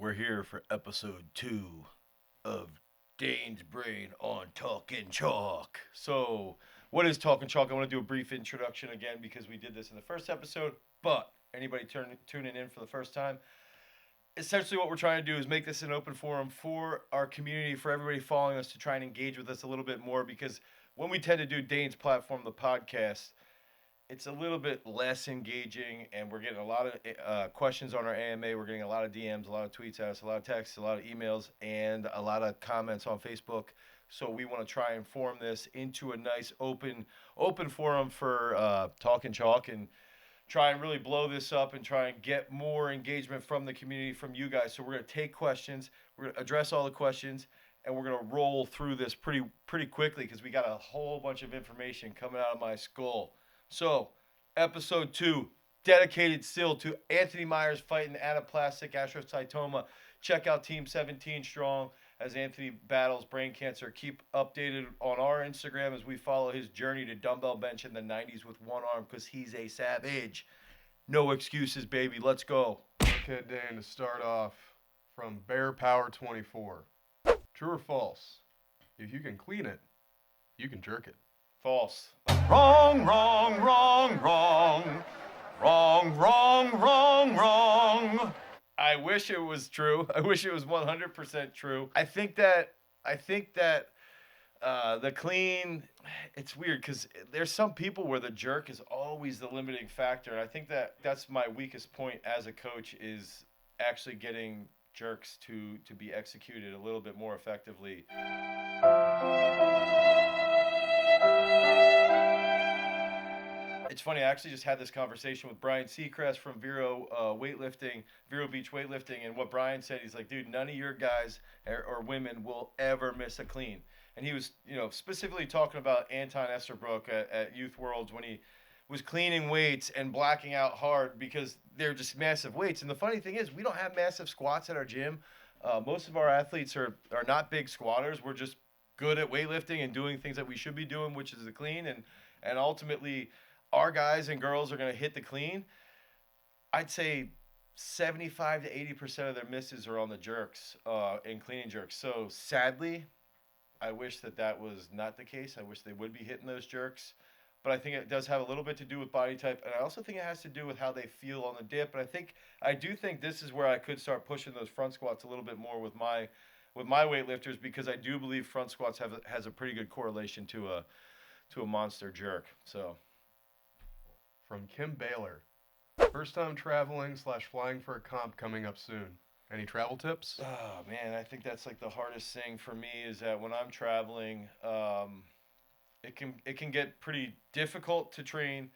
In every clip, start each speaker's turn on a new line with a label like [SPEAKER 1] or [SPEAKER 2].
[SPEAKER 1] We're here for episode 2 of Dane's Brain on Talking Chalk. So, what is Talking Chalk? I want to do a brief introduction again because we did this in the first episode, but anybody tuning in for the first time, essentially what we're trying to do is make this an open forum for our community, for everybody following us to try and engage with us a little bit more because when we tend to do Dane's platform, the podcast, it's a little bit less engaging, and we're getting a lot of questions on our AMA. We're getting a lot of DMs, a lot of tweets at us, a lot of texts, a lot of emails, and a lot of comments on Facebook. So we want to try and form this into a nice open forum for talking chalk and try and really blow this up and try and get more engagement from the community, from you guys. So we're going to take questions, we're going to address all the questions, and we're going to roll through this pretty quickly because we got a whole bunch of information coming out of my skull. So, episode 2, dedicated still to Anthony Myers fighting anaplastic astrocytoma. Check out Team 17 Strong as Anthony battles brain cancer. Keep updated on our Instagram as we follow his journey to dumbbell bench in the 90s with one arm because he's a savage. No excuses, baby. Let's go.
[SPEAKER 2] Okay, Dan, to start off from Bear Power 24. True or false? If you can clean it, you can jerk it.
[SPEAKER 1] False.
[SPEAKER 3] Wrong, wrong, wrong, wrong. Wrong, wrong, wrong, wrong.
[SPEAKER 1] I wish it was true. I wish it was 100% true. I think that the clean, it's weird because there's some people where the jerk is always the limiting factor. And I think that's my weakest point as a coach is actually getting jerks to be executed a little bit more effectively. It's funny, I actually just had this conversation with Brian Seacrest from Vero Beach Weightlifting, and what Brian said, he's like, dude, none of your guys or women will ever miss a clean. And he was, specifically talking about Anton Esterbrook at Youth Worlds when he was cleaning weights and blacking out hard because they're just massive weights. And the funny thing is, we don't have massive squats at our gym. Most of our athletes are not big squatters. We're just good at weightlifting and doing things that we should be doing, which is the clean. And ultimately, our guys and girls are going to hit the clean. I'd say 75 to 80% of their misses are on the jerks and cleaning jerks. So sadly, I wish that was not the case. I wish they would be hitting those jerks. But I think it does have a little bit to do with body type. And I also think it has to do with how they feel on the dip. And I do think this is where I could start pushing those front squats a little bit more with my weightlifters because I do believe front squats has a pretty good correlation to a monster jerk. So.
[SPEAKER 2] From Kim Baylor. First time traveling / flying for a comp coming up soon. Any travel tips?
[SPEAKER 1] Oh, man, I think that's like the hardest thing for me is that when I'm traveling, it can get pretty difficult to train.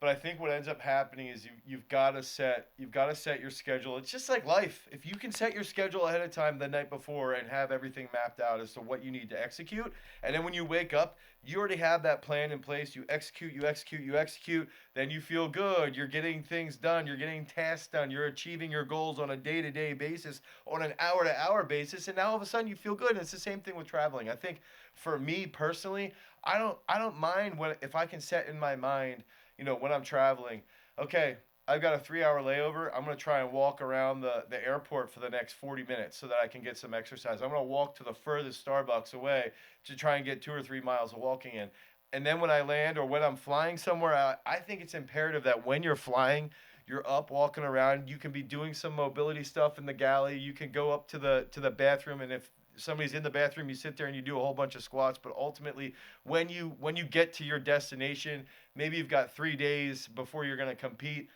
[SPEAKER 1] But I think what ends up happening is you've got to set your schedule. It's just like life. If you can set your schedule ahead of time the night before and have everything mapped out as to what you need to execute, and then when you wake up, you already have that plan in place. You execute, then you feel good. You're getting things done. You're getting tasks done. You're achieving your goals on a day-to-day basis, on an hour-to-hour basis, and now all of a sudden you feel good. And it's the same thing with traveling. I think for me personally, I don't mind if I can set in my mind, when I'm traveling, okay, I've got a 3-hour layover. I'm going to try and walk around the airport for the next 40 minutes so that I can get some exercise. I'm going to walk to the furthest Starbucks away to try and get 2 or 3 miles of walking in. And then when I land or when I'm flying somewhere, I think it's imperative that when you're flying, you're up walking around. You can be doing some mobility stuff in the galley. You can go up to the bathroom, and if somebody's in the bathroom, you sit there and you do a whole bunch of squats. But ultimately, when you get to your destination, maybe you've got 3 days before you're going to compete.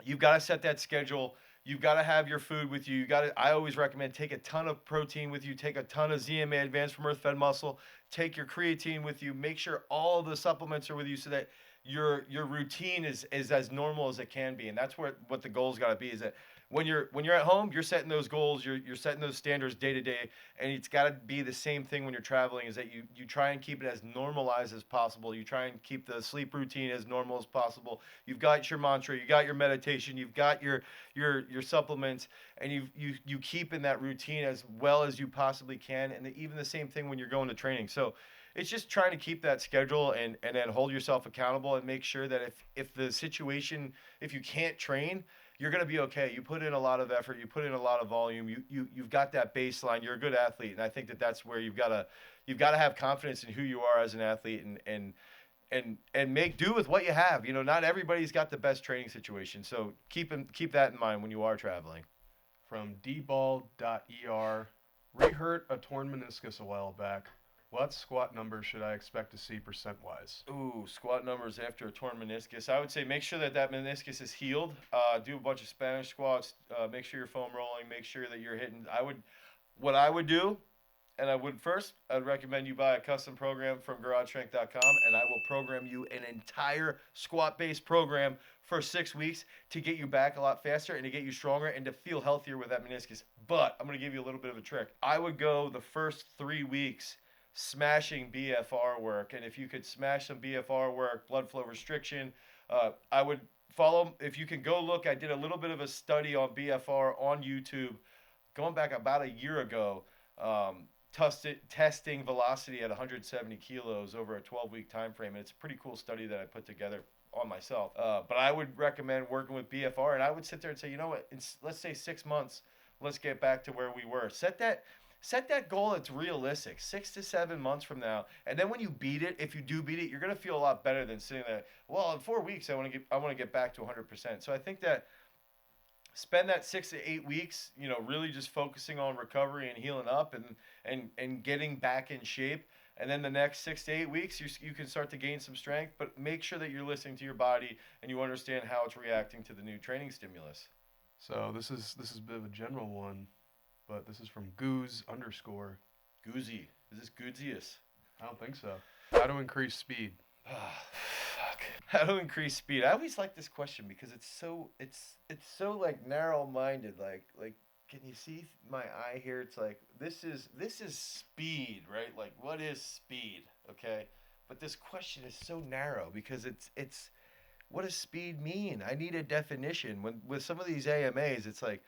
[SPEAKER 1] You've got to set that schedule. You've got to have your food with you. I always recommend take a ton of protein with you. Take a ton of ZMA Advanced from Earth Fed Muscle. Take your creatine with you. Make sure all the supplements are with you so that your routine is as normal as it can be. And that's what the goal's got to be, is that when you're at home, you're setting those goals, you're setting those standards day to day, and it's got to be the same thing when you're traveling, is that you try and keep it as normalized as possible. You try and keep the sleep routine as normal as possible. You've got your mantra, you got your meditation, you've got your supplements, and you keep in that routine as well as you possibly can. And even the same thing when you're going to training. So it's just trying to keep that schedule and then hold yourself accountable and make sure that if the situation, if you can't train, you're going to be okay. You put in a lot of effort, you put in a lot of volume, you've got that baseline. You're a good athlete, and I think that's where you've got to have confidence in who you are as an athlete, and make do with what you have. You know, not everybody's got the best training situation, so keep that in mind when you are traveling.
[SPEAKER 2] From dball.er, rehurt a torn meniscus a while back. What squat numbers should I expect to see percent-wise?
[SPEAKER 1] Ooh, squat numbers after a torn meniscus. I would say make sure that meniscus is healed. Do a bunch of Spanish squats. Make sure you're foam rolling. Make sure that you're hitting. What I would do, and I'd recommend you buy a custom program from GarageStrength.com, and I will program you an entire squat-based program for 6 weeks to get you back a lot faster and to get you stronger and to feel healthier with that meniscus. But I'm going to give you a little bit of a trick. I would go the first 3 weeks smashing BFR work, and if you could smash some BFR work, blood flow restriction, I would follow. If you can go look, I did a little bit of a study on BFR on YouTube going back about a year ago, testing velocity at 170 kilos over a 12-week time frame, and it's a pretty cool study that I put together on myself. But I would recommend working with BFR, and I would sit there and say, you know what, let's say 6 months, let's get back to where we were. Set that goal that's realistic, 6 to 7 months from now. And then when you beat it, if you do beat it, you're going to feel a lot better than sitting there, well, in 4 weeks, I want to get back to 100%. So I think that spend that 6 to 8 weeks, you know, really just focusing on recovery and healing up and getting back in shape. And then the next 6 to 8 weeks, you can start to gain some strength, but make sure that you're listening to your body and you understand how it's reacting to the new training stimulus.
[SPEAKER 2] So this is a bit of a general one, but this is from Gooz_.
[SPEAKER 1] Goozy. Is this Goozius?
[SPEAKER 2] I don't think so. How to increase speed?
[SPEAKER 1] Oh, fuck. How to increase speed? I always like this question because it's so like narrow-minded. Like can you see my eye here? It's like this is speed, right? Like what is speed? Okay, but this question is so narrow because it's what does speed mean? I need a definition. With some of these AMAs, it's like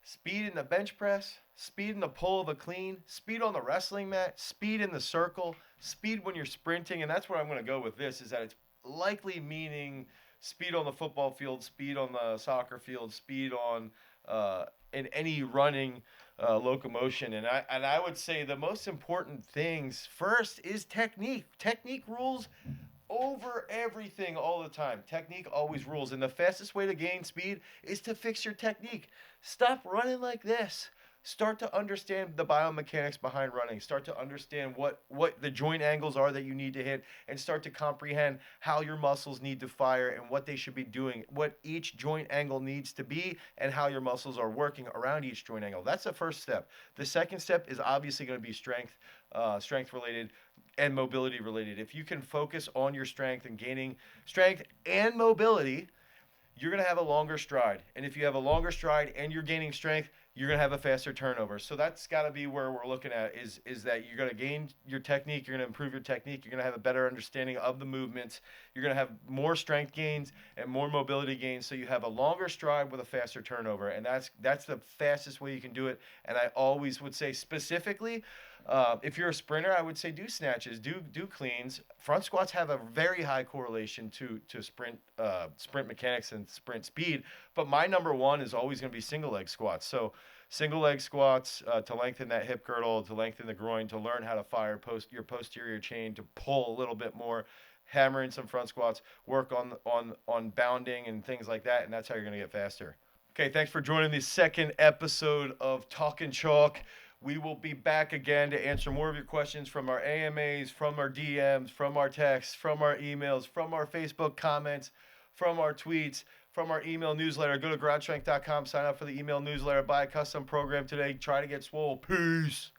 [SPEAKER 1] speed in the bench press, speed in the pull of a clean, speed on the wrestling mat, speed in the circle, speed when you're sprinting, and that's where I'm going to go with this, is that it's likely meaning speed on the football field, speed on the soccer field, speed on in any running locomotion. And I would say the most important things first is technique. Technique rules over everything all the time. Technique always rules, and the fastest way to gain speed is to fix your technique. Stop running like this. Start to understand the biomechanics behind running. Start to understand what the joint angles are that you need to hit, and start to comprehend how your muscles need to fire and what they should be doing, what each joint angle needs to be, and how your muscles are working around each joint angle. That's the first step. The second step is obviously going to be strength related and mobility related. If you can focus on your strength and gaining strength and mobility, you're going to have a longer stride. And if you have a longer stride and you're gaining strength, you're going to have a faster turnover. So that's got to be where we're looking at, is that you're going to gain your technique, you're going to improve your technique, you're going to have a better understanding of the movements, you're going to have more strength gains and more mobility gains, so you have a longer stride with a faster turnover. And that's the fastest way you can do it. And I always would say specifically, if you're a sprinter, I would say do snatches, do cleans. Front squats have a very high correlation to sprint mechanics and sprint speed. But my number one is always going to be single leg squats. So single leg squats to lengthen that hip girdle, to lengthen the groin, to learn how to fire your posterior chain, to pull a little bit more, hammer in some front squats, work on bounding and things like that, and that's how you're going to get faster. Okay, thanks for joining the second episode of Talkin' Chalk. We will be back again to answer more of your questions from our AMAs, from our DMs, from our texts, from our emails, from our Facebook comments, from our tweets, from our email newsletter. Go to GarageStrength.com, sign up for the email newsletter, buy a custom program today, try to get swole. Peace.